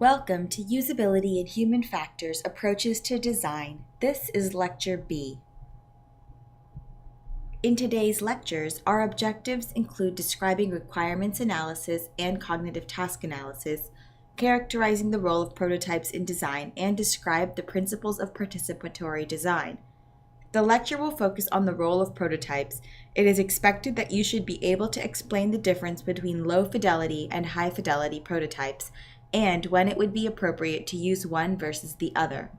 Welcome to Usability and Human Factors Approaches to Design. This is Lecture B. In today's lectures, our objectives include describing requirements analysis and cognitive task analysis, characterizing the role of prototypes in design, and describe the principles of participatory design. The lecture will focus on the role of prototypes. It is expected that you should be able to explain the difference between low fidelity and high fidelity prototypes, and when it would be appropriate to use one versus the other.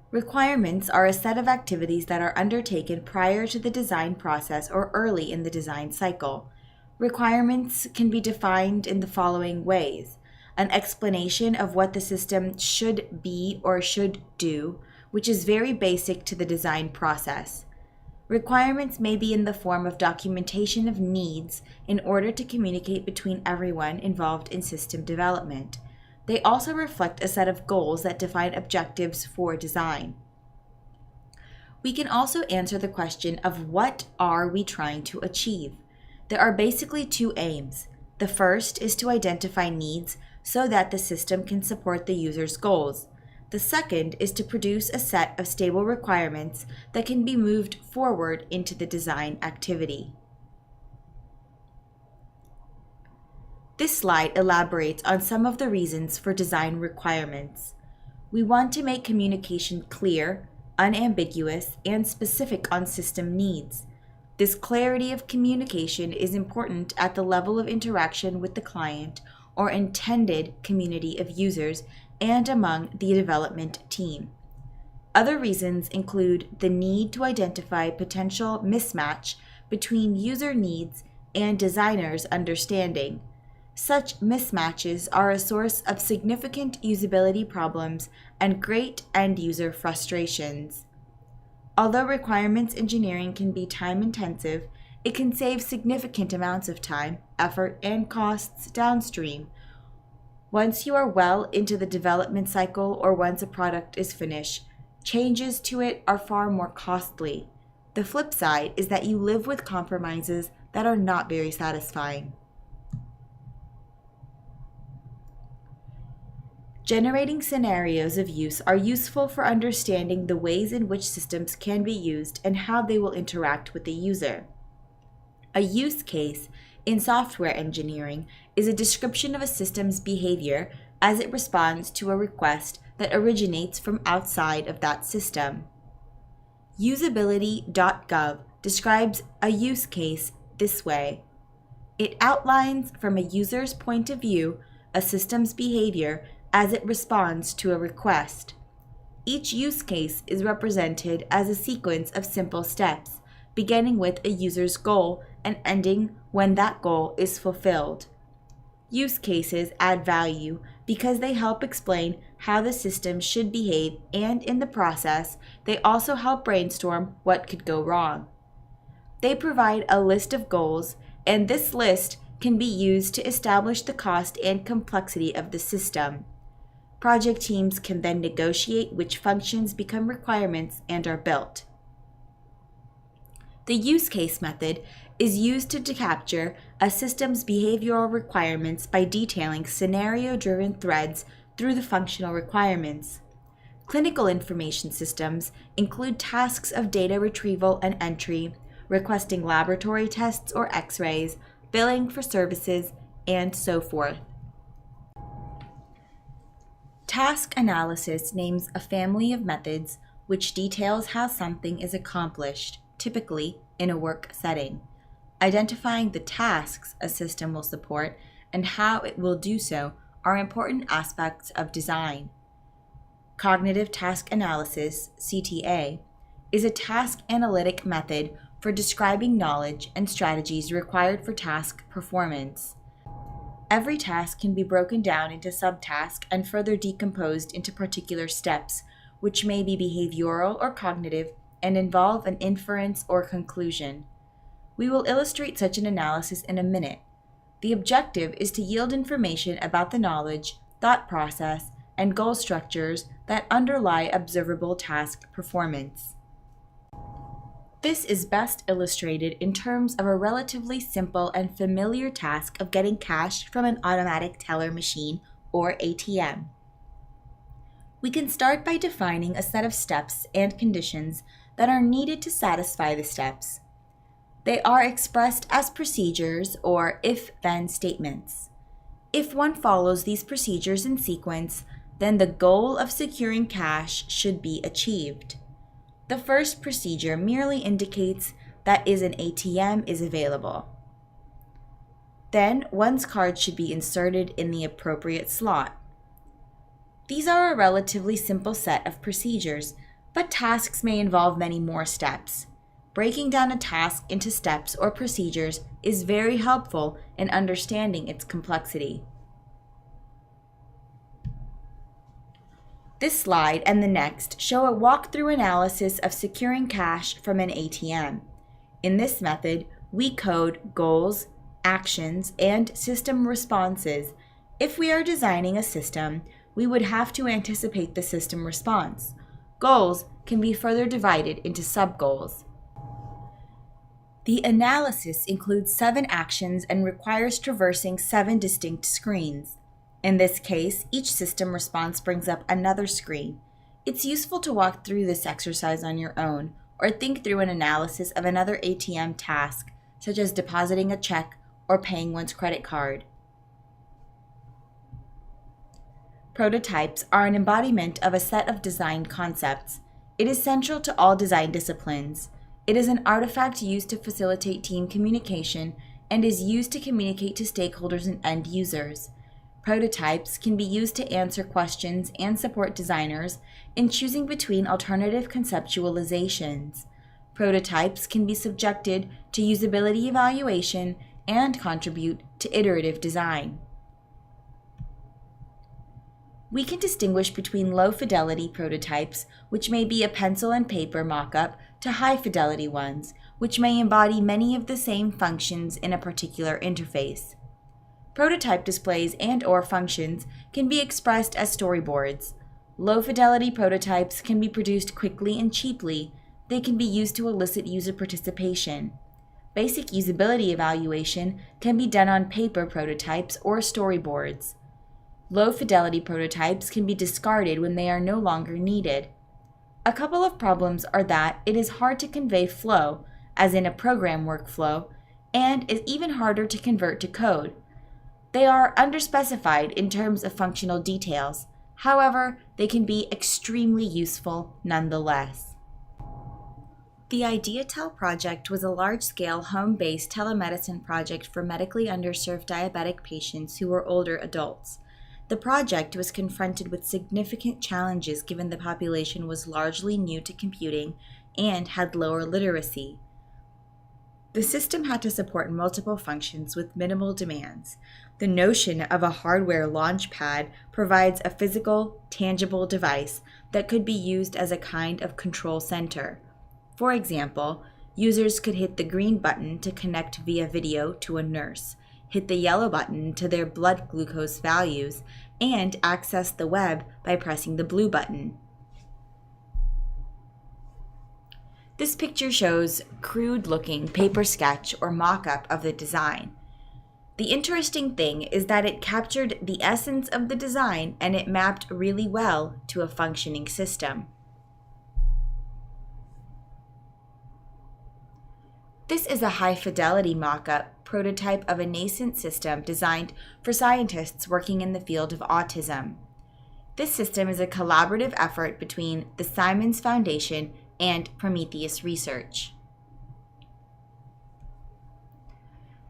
Requirements are a set of activities that are undertaken prior to the design process or early in the design cycle. Requirements can be defined in the following ways: an explanation of what the system should be or should do, which is very basic to the design process. Requirements may be in the form of documentation of needs in order to communicate between everyone involved in system development. They also reflect a set of goals that define objectives for design. We can also answer the question of what are we trying to achieve? There are basically two aims. The first is to identify needs so that the system can support the user's goals. The second is to produce a set of stable requirements that can be moved forward into the design activity. This slide elaborates on some of the reasons for design requirements. We want to make communication clear, unambiguous, and specific on system needs. This clarity of communication is important at the level of interaction with the client or intended community of users and among the development team. Other reasons include the need to identify potential mismatch between user needs and designers' understanding. Such mismatches are a source of significant usability problems and great end-user frustrations. Although requirements engineering can be time-intensive, it can save significant amounts of time, effort, and costs downstream. Once you are well into the development cycle or once a product is finished, changes to it are far more costly. The flip side is that you live with compromises that are not very satisfying. Generating scenarios of use are useful for understanding the ways in which systems can be used and how they will interact with the user. A use case in software engineering is a description of a system's behavior as it responds to a request that originates from outside of that system. Usability.gov describes a use case this way. It outlines from a user's point of view a system's behavior as it responds to a request. Each use case is represented as a sequence of simple steps, beginning with a user's goal and ending when that goal is fulfilled. Use cases add value because they help explain how the system should behave, and in the process, they also help brainstorm what could go wrong. They provide a list of goals, and this list can be used to establish the cost and complexity of the system. Project teams can then negotiate which functions become requirements and are built. The use case method is used to capture a system's behavioral requirements by detailing scenario-driven threads through the functional requirements. Clinical information systems include tasks of data retrieval and entry, requesting laboratory tests or X-rays, billing for services, and so forth. Task analysis names a family of methods which details how something is accomplished, typically in a work setting. Identifying the tasks a system will support and how it will do so are important aspects of design. Cognitive task analysis, CTA, is a task analytic method for describing knowledge and strategies required for task performance. Every task can be broken down into subtasks and further decomposed into particular steps, which may be behavioral or cognitive and involve an inference or conclusion. We will illustrate such an analysis in a minute. The objective is to yield information about the knowledge, thought process, and goal structures that underlie observable task performance. This is best illustrated in terms of a relatively simple and familiar task of getting cash from an automatic teller machine or ATM. We can start by defining a set of steps and conditions that are needed to satisfy the steps. They are expressed as procedures or if-then statements. If one follows these procedures in sequence, then the goal of securing cash should be achieved. The first procedure merely indicates that an ATM is available. Then one's card should be inserted in the appropriate slot. These are a relatively simple set of procedures, but tasks may involve many more steps. Breaking down a task into steps or procedures is very helpful in understanding its complexity. This slide and the next show a walkthrough analysis of securing cash from an ATM. In this method, we code goals, actions, and system responses. If we are designing a system, we would have to anticipate the system response. Goals can be further divided into sub-goals. The analysis includes 7 actions and requires traversing 7 distinct screens. In this case, each system response brings up another screen. It's useful to walk through this exercise on your own, or think through an analysis of another ATM task, such as depositing a check or paying one's credit card. Prototypes are an embodiment of a set of design concepts. It is central to all design disciplines. It is an artifact used to facilitate team communication and is used to communicate to stakeholders and end users. Prototypes can be used to answer questions and support designers in choosing between alternative conceptualizations. Prototypes can be subjected to usability evaluation and contribute to iterative design. We can distinguish between low-fidelity prototypes, which may be a pencil and paper mock-up, to high-fidelity ones, which may embody many of the same functions in a particular interface. Prototype displays and/or functions can be expressed as storyboards. Low-fidelity prototypes can be produced quickly and cheaply. They can be used to elicit user participation. Basic usability evaluation can be done on paper prototypes or storyboards. Low-fidelity prototypes can be discarded when they are no longer needed. A couple of problems are that it is hard to convey flow, as in a program workflow, and is even harder to convert to code. They are underspecified in terms of functional details. However, they can be extremely useful nonetheless. The IdeaTel project was a large-scale, home-based telemedicine project for medically underserved diabetic patients who were older adults. The project was confronted with significant challenges given the population was largely new to computing and had lower literacy. The system had to support multiple functions with minimal demands. The notion of a hardware launchpad provides a physical, tangible device that could be used as a kind of control center. For example, users could hit the green button to connect via video to a nurse, hit the yellow button to their blood glucose values, and access the web by pressing the blue button. This picture shows crude-looking paper sketch or mock-up of the design. The interesting thing is that it captured the essence of the design and it mapped really well to a functioning system. This is a high-fidelity mock-up prototype of a nascent system designed for scientists working in the field of autism. This system is a collaborative effort between the Simons Foundation and Prometheus Research.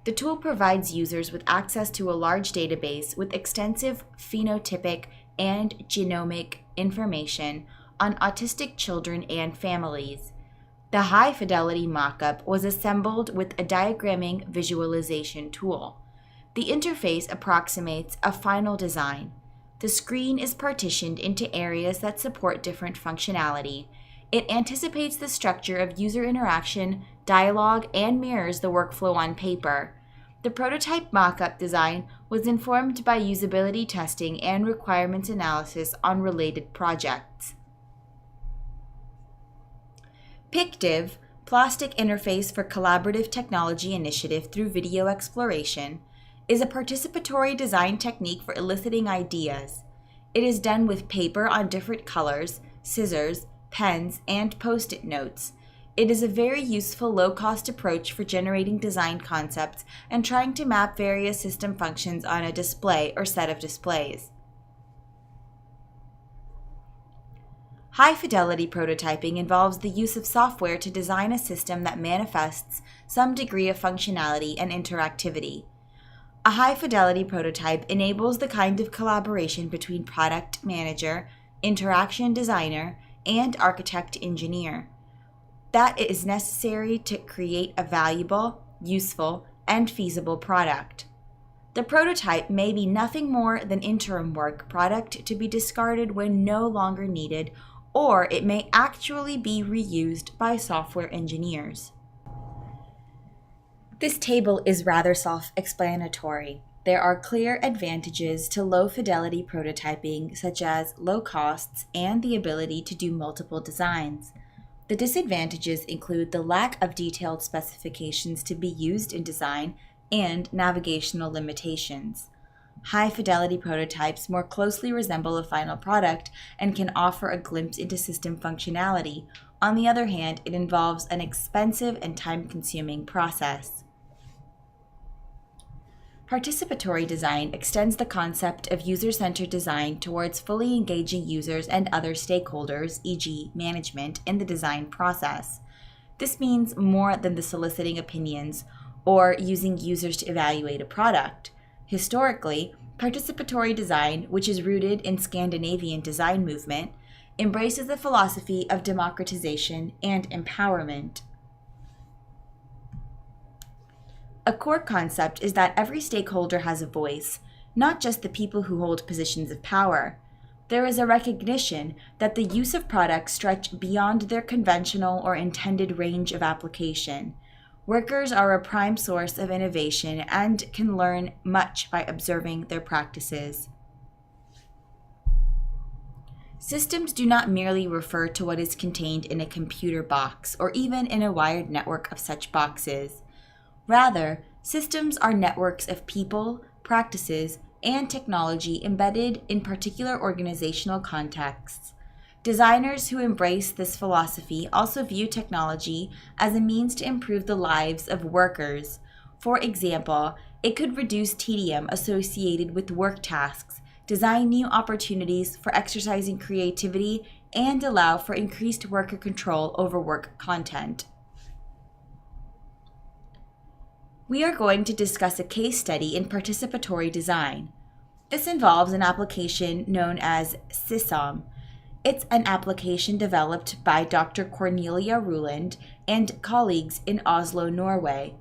The tool provides users with access to a large database with extensive phenotypic and genomic information on autistic children and families. The high-fidelity mock-up was assembled with a diagramming visualization tool. The interface approximates a final design. The screen is partitioned into areas that support different functionality. It anticipates the structure of user interaction, dialogue, and mirrors the workflow on paper. The prototype mock-up design was informed by usability testing and requirements analysis on related projects. PicDiv Plastic Interface for Collaborative Technology Initiative through Video Exploration, is a participatory design technique for eliciting ideas. It is done with paper on different colors, scissors, pens, and post-it notes. It is a very useful low-cost approach for generating design concepts and trying to map various system functions on a display or set of displays. High-fidelity prototyping involves the use of software to design a system that manifests some degree of functionality and interactivity. A high-fidelity prototype enables the kind of collaboration between product manager, interaction designer, and architect-engineer that is necessary to create a valuable, useful, and feasible product. The prototype may be nothing more than interim work product to be discarded when no longer needed, or it may actually be reused by software engineers. This table is rather self-explanatory. There are clear advantages to low-fidelity prototyping, such as low costs and the ability to do multiple designs. The disadvantages include the lack of detailed specifications to be used in design and navigational limitations. High-fidelity prototypes more closely resemble a final product and can offer a glimpse into system functionality. On the other hand, it involves an expensive and time-consuming process. Participatory design extends the concept of user-centered design towards fully engaging users and other stakeholders, e.g., management, in the design process. This means more than the soliciting opinions or using users to evaluate a product. Historically, participatory design, which is rooted in Scandinavian design movement, embraces the philosophy of democratization and empowerment. A core concept is that every stakeholder has a voice, not just the people who hold positions of power. There is a recognition that the use of products stretch beyond their conventional or intended range of application. Workers are a prime source of innovation and can learn much by observing their practices. Systems do not merely refer to what is contained in a computer box or even in a wired network of such boxes. Rather, systems are networks of people, practices, and technology embedded in particular organizational contexts. Designers who embrace this philosophy also view technology as a means to improve the lives of workers. For example, it could reduce tedium associated with work tasks, design new opportunities for exercising creativity, and allow for increased worker control over work content. We are going to discuss a case study in participatory design. This involves an application known as SISOM. It's an application developed by Dr. Cornelia Ruland and colleagues in Oslo, Norway.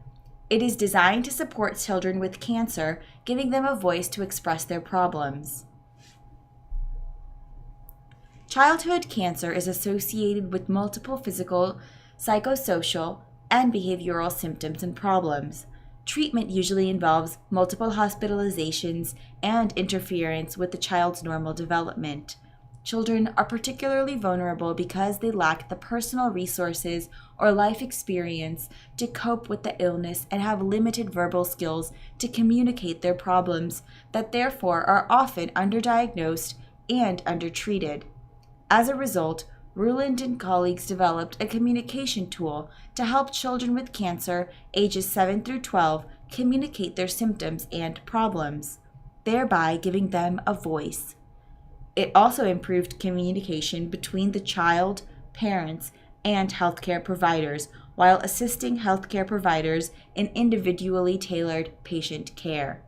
It is designed to support children with cancer, giving them a voice to express their problems. Childhood cancer is associated with multiple physical, psychosocial, and behavioral symptoms and problems. Treatment usually involves multiple hospitalizations and interference with the child's normal development. Children are particularly vulnerable because they lack the personal resources or life experience to cope with the illness and have limited verbal skills to communicate their problems that therefore are often underdiagnosed and undertreated. As a result, Ruland and colleagues developed a communication tool to help children with cancer ages 7 through 12 communicate their symptoms and problems, thereby giving them a voice. It also improved communication between the child, parents, and healthcare providers while assisting healthcare providers in individually tailored patient care.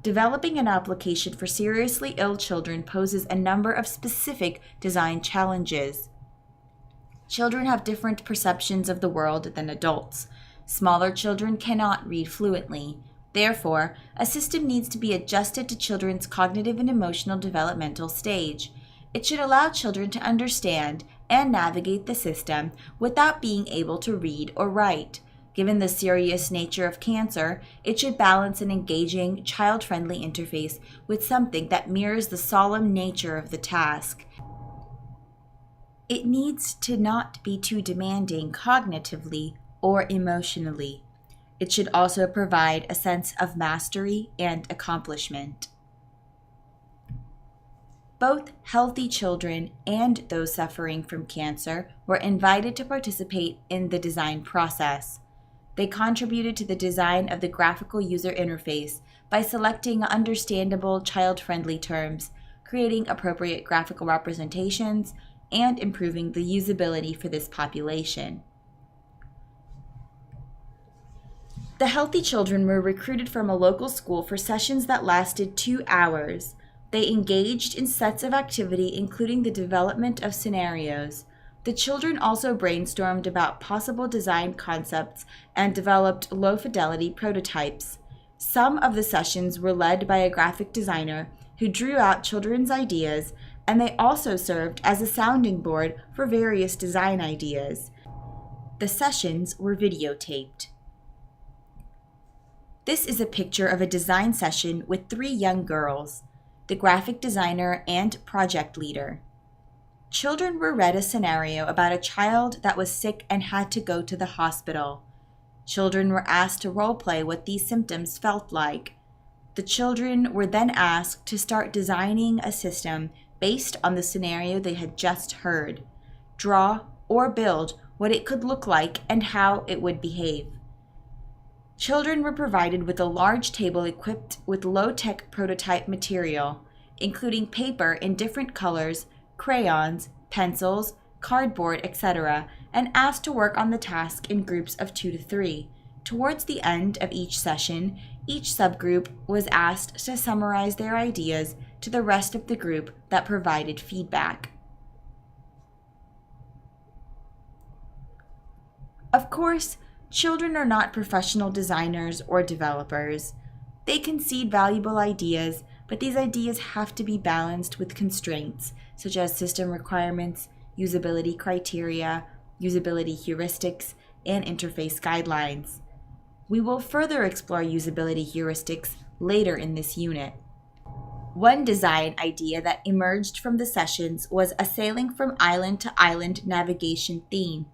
Developing an application for seriously ill children poses a number of specific design challenges. Children have different perceptions of the world than adults. Smaller children cannot read fluently. Therefore, a system needs to be adjusted to children's cognitive and emotional developmental stage. It should allow children to understand and navigate the system without being able to read or write. Given the serious nature of cancer, it should balance an engaging, child-friendly interface with something that mirrors the solemn nature of the task. It needs to not be too demanding cognitively or emotionally. It should also provide a sense of mastery and accomplishment. Both healthy children and those suffering from cancer were invited to participate in the design process. They contributed to the design of the graphical user interface by selecting understandable, child-friendly terms, creating appropriate graphical representations, and improving the usability for this population. The healthy children were recruited from a local school for sessions that lasted 2 hours. They engaged in sets of activity, including the development of scenarios. The children also brainstormed about possible design concepts and developed low-fidelity prototypes. Some of the sessions were led by a graphic designer who drew out children's ideas, and they also served as a sounding board for various design ideas. The sessions were videotaped. This is a picture of a design session with 3 young girls, the graphic designer and project leader. Children were read a scenario about a child that was sick and had to go to the hospital. Children were asked to role-play what these symptoms felt like. The children were then asked to start designing a system based on the scenario they had just heard, draw or build what it could look like and how it would behave. Children were provided with a large table equipped with low-tech prototype material, including paper in different colors, crayons, pencils, cardboard, etc., and asked to work on the task in groups of 2 to 3. Towards the end of each session, each subgroup was asked to summarize their ideas to the rest of the group that provided feedback. Of course, children are not professional designers or developers. They concede valuable ideas, but these ideas have to be balanced with constraints, such as system requirements, usability criteria, usability heuristics, and interface guidelines. We will further explore usability heuristics later in this unit. One design idea that emerged from the sessions was a sailing from island to island navigation theme.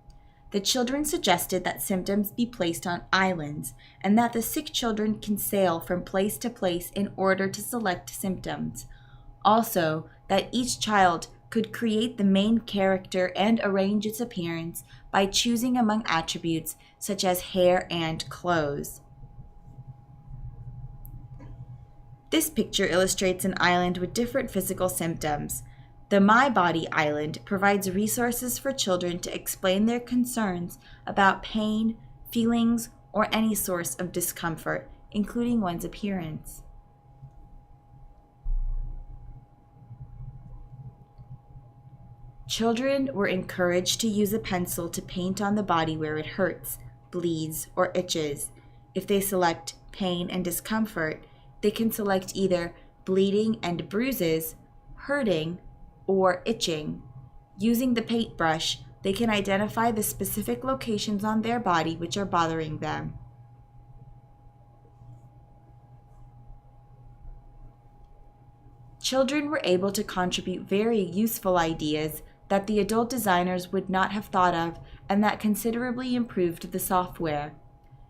The children suggested that symptoms be placed on islands and that the sick children can sail from place to place in order to select symptoms. Also, that each child could create the main character and arrange its appearance by choosing among attributes such as hair and clothes. This picture illustrates an island with different physical symptoms. The My Body Island provides resources for children to explain their concerns about pain, feelings, or any source of discomfort, including one's appearance. Children were encouraged to use a pencil to paint on the body where it hurts, bleeds, or itches. If they select pain and discomfort, they can select either bleeding and bruises, hurting, or itching. Using the paintbrush, they can identify the specific locations on their body which are bothering them. Children were able to contribute very useful ideas that the adult designers would not have thought of and that considerably improved the software.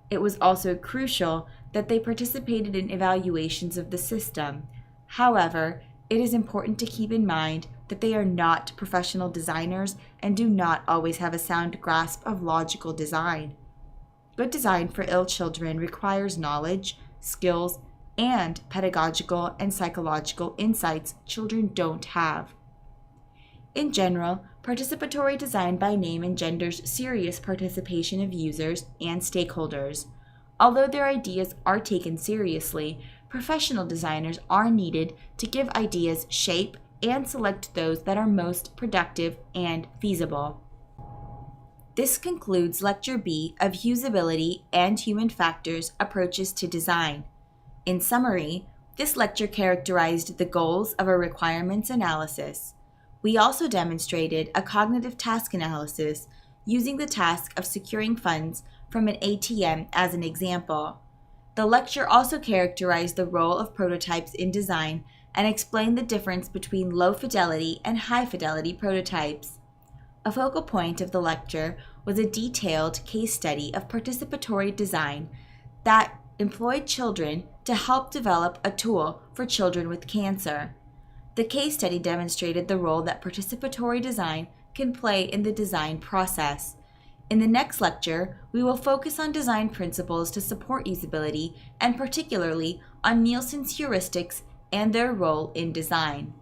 It was also crucial that they participated in evaluations of the system. However, it is important to keep in mind that they are not professional designers and do not always have a sound grasp of logical design. Good design for ill children requires knowledge, skills, and pedagogical and psychological insights children don't have. In general, participatory design by name engenders serious participation of users and stakeholders. Although their ideas are taken seriously, professional designers are needed to give ideas shape and select those that are most productive and feasible. This concludes Lecture B of Usability and Human Factors Approaches to Design. In summary, this lecture characterized the goals of a requirements analysis. We also demonstrated a cognitive task analysis using the task of securing funds from an ATM as an example. The lecture also characterized the role of prototypes in design and explained the difference between low-fidelity and high-fidelity prototypes. A focal point of the lecture was a detailed case study of participatory design that employed children to help develop a tool for children with cancer. The case study demonstrated the role that participatory design can play in the design process. In the next lecture, we will focus on design principles to support usability and particularly on Nielsen's heuristics and their role in design.